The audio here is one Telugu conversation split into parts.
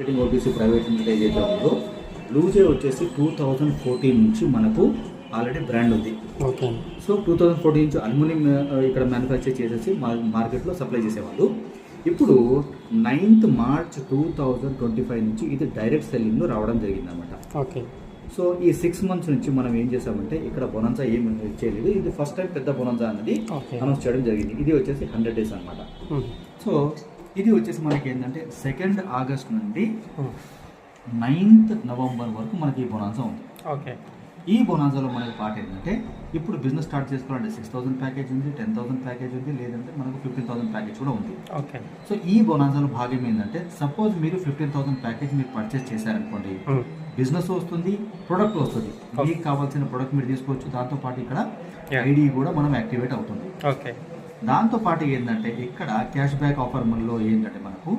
మార్కెటింగ్ ఓటీసీ ప్రైవేట్ లిమిటెడ్ ఏదైతే ఉందో బ్లూజే వచ్చేసి 2014 నుంచి మనకు ఆల్రెడీ బ్రాండ్ ఉంది. ఓకే. సో 2014 నుంచి అల్యూమినియం ఇక్కడ మ్యానుఫ్యాక్చర్ చేసేసి మార్కెట్లో సప్లై చేసేవాళ్ళు. ఇప్పుడు 9th March 2025 నుంచి ఇది డైరెక్ట్ సెల్లింగ్లో రావడం జరిగిందన్నమాట. ఓకే. సో ఈ 6 months నుంచి మనం ఏం చేసామంటే ఇక్కడ బొనాన్సా ఏం చేయలేదు. ఇది ఫస్ట్ టైం పెద్ద బొనాన్సా అనేది అనౌన్స్ చేయడం జరిగింది. ఇది వచ్చేసి 100 days అనమాట. సో ఇది వచ్చేసి మనకి ఏంటంటే 2nd August నుండి 9th November వరకు మనకి ఈ బొనాన్సా ఉంది. ఓకే. ఈ బొనాన్సాలో మనకి పార్ట్ ఏంటంటే ఇప్పుడు బిజినెస్ స్టార్ట్ చేసుకోవాలంటే 6,000 ప్యాకేజ్ ఉంది, 10,000 ప్యాకేజ్ ఉంది, లేదంటే మనకు 15,000 ప్యాకేజ్ కూడా ఉంది. ఓకే. సో ఈ బొనాన్సాలో భాగం ఏంటంటే సపోజ్ మీరు 15,000 ప్యాకేజ్ మీరు పర్చేస్ చేశారనుకోండి, బిజినెస్ వస్తుంది, ప్రొడక్ట్ వస్తుంది. మీకు కావాల్సిన ప్రొడక్ట్ మీరు తీసుకోవచ్చు. దాంతోపాటు ఇక్కడ ఐడి కూడా మనం యాక్టివేట్ అవుతుంది. ఓకే. దాంతో పాటు ఏంటంటే ఇక్కడ క్యాష్ బ్యాక్ ఆఫర్ మనలో ఏంటంటే మనకు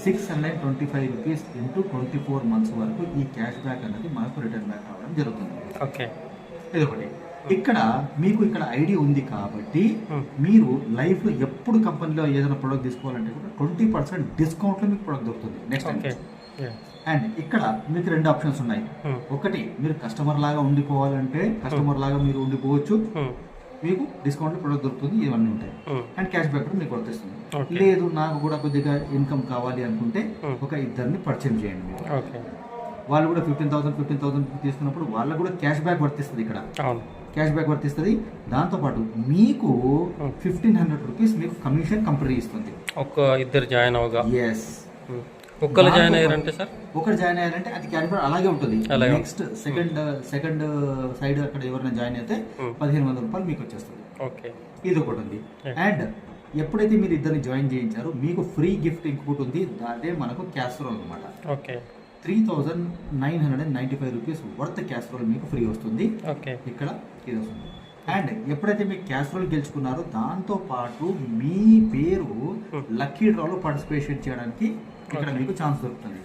625 రూపీస్ ఇంటూ 24 months వరకు ఈ క్యాష్ బ్యాక్ అనేది మనకు రిటర్న్ బ్యాక్ రావడం జరుగుతుంది. ఓకే. ఇదొకటి. ఇక్కడ మీకు ఇక్కడ ఐడి ఉంది కాబట్టి మీరు లైఫ్ లో ఎప్పుడు కంపెనీలో ఏదైనా ప్రొడక్ట్ తీసుకోవాలంటే కూడా 20% డిస్కౌంట్ లో మీకు ప్రొడక్ట్ దొరుకుతుంది నెక్స్ట్. అండ్ ఇక్కడ మీకు 2 ఆప్షన్స్ ఉన్నాయి. ఒకటి మీరు కస్టమర్ లాగా ఉండిపోవాలంటే కస్టమర్ లాగా మీరు ఉండిపోవచ్చు, మీకు డిస్కౌంట్ ప్రొడక్ట్ దొరుకుతుంది, ఇవన్నీ ఉంటాయి. అండ్ క్యాష్ బ్యాక్ కూడా మీకు వర్తిస్తుంది. లేదు నాకు కూడా కొద్దిగా ఇన్కమ్ కావాలి అనుకుంటే ఒక ఇద్దరిని పర్చేజ్ చేయండి మీరు. వాళ్ళు కూడా 15,000 తీసుకున్నప్పుడు వాళ్ళకు కూడా క్యాష్ బ్యాక్ వర్తిస్తుంది. ఇక్కడ క్యాష్ బ్యాక్ వర్తిస్తుంది. దాంతోపాటు మీకు 1,500 రూపీస్ మీకు కమిషన్ కంపెనీ ఇస్తుంది. ఒక ఇద్దరు జాయిన్ అవగా. ఎస్. ఒకరు జాయిన్ అయ్యారంటే సార్, ఒకరు జాయిన్ అయ్యారంటే అది క్యాష్ బ్యాక్ అలాగే ఉంటుంది. నెక్స్ట్ సెకండ్ సైడ్ అక్కడ ఎవరైనా జాయిన్ అయితే 1,500 రూపాయలు మీకు వచ్చేస్తుంది. ఓకే. ఇది ఒకటి ఉంది. అండ్ ఎప్పుడైతే మీరు ఇద్దరిని జాయిన్ చేయించారో మీకు ఫ్రీ గిఫ్ట్ ఇంకొకటి ఉంది. అదే మనకు క్యాస్ట్రోల్ అనమాట. ఓకే. 3,995 రూపీస్ వర్త్ క్యాస్ట్రోల్ మీకు ఫ్రీ వస్తుంది. ఓకే. ఇక్కడ ఇది వస్తుంది. అండ్ ఎప్పుడైతే మీకు క్యాస్ట్రోల్ గెలుచుకున్నారో దాంతో పాటు మీ పేరు లక్కీ డ్రాలో పార్టిసిపేషన్ చేయడానికి ఇక్కడ మీకు ఛాన్స్ దొరుకుతుంది.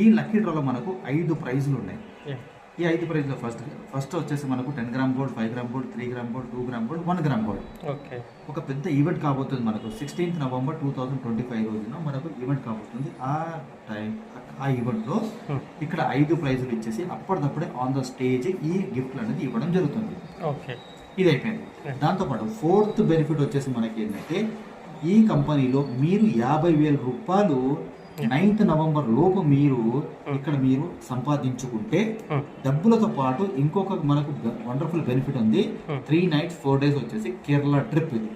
ఈ లక్కీ డ్రాలో మనకు 5 ప్రైజులు ఉన్నాయి. ఈ 5 ప్రైజ్లో ఫస్ట్ వచ్చేసి మనకు 10 gram gold, 5 gram gold, 3 gram gold, 2 gram gold, 1 gram gold. ఒక పెద్ద ఈవెంట్ కాబోతుంది మనకు 16th November 2025 రోజున మనకు ఈవెంట్ కాబోతుంది. ఆ ఈవెంట్లో ఇక్కడ 5 ప్రైజులు ఇచ్చేసి అప్పటికప్పుడే ఆన్ ద స్టేజ్ ఈ గిఫ్ట్లు అనేది ఇవ్వడం జరుగుతుంది. ఇది అయిపోయింది. దాంతోపాటు 4th బెనిఫిట్ వచ్చేసి మనకి ఏంటంటే ఈ కంపెనీలో మీరు 50,000 రూపాయలు 9th November లోపు మీరు ఇక్కడ మీరు సంపాదించుకుంటే డబ్బులతో పాటు ఇంకొక మనకు వండర్ఫుల్ బెనిఫిట్ ఉంది. 3 nights 4 days వచ్చేసి కేరళ ట్రిప్. ఇది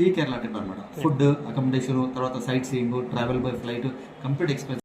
ఈ కేరళ ట్రిప్ అనమాట. ఫుడ్, అకామిడేషన్, తర్వాత sight seeing, travel by flight, complete expense